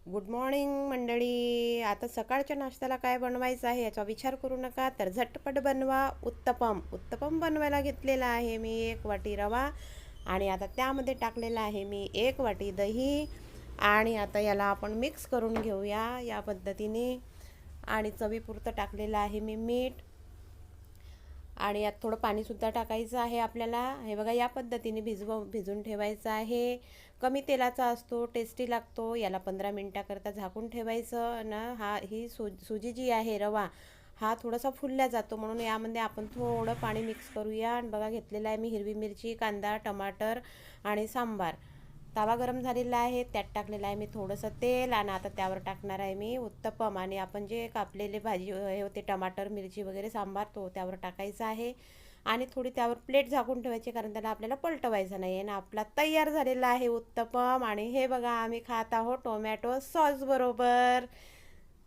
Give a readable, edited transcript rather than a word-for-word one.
Good morning मंडळी. आता सकाळच्या नाश्त्याला काय बनवायचं आहे याचा विचार करू नका, तर झटपट बनवा. उत्तपम उत्तपम बनवायला घेतलेला आहे मी 1 वाटी रवा, आणि आता त्यामध्ये टाकलेला आहे मी 1 वाटी दही. आणि आता याला आपण मिक्स करून घेऊया या पद्धतीने. आणि चवीपुरतं टाकलेलं आहे मी मीठ, आणि यात थोडं पाणीसुद्धा टाकायचं आहे आपल्याला. हे बघा, या पद्धतीने भिजून ठेवायचं आहे. कमी तेलाचा असतो, टेस्टी लागतो. याला 15 मिनटाकरता झाकून ठेवायचं ना. ही सुजी जी आहे, रवा हा थोडासा फुलला जातो, म्हणून यामध्ये आपण थोडं पाणी मिक्स करूया. आणि बघा, घेतलेला आहे मी हिरवी मिरची, कांदा, टमाटर आणि सांबार. तवा गरम झालेला आहे, त्यात टाकलेलं आहे मी थोडंसं तेल, आणि आता त्यावर टाकणार आहे मी उत्तपम. आणि आपण जे कापलेले भाजी हे होते, टमाटर, मिरची वगैरे, सांबार, तो त्यावर टाकायचा आहे. आणि थोडी त्यावर प्लेट झाकून ठेवायची, कारण त्याला आपल्याला पलटवायचं नाही आहे ना. आपला तयार झालेला आहे उत्तपम. आणि हे बघा, आम्ही खात आहोत टोमॅटो सॉस बरोबर.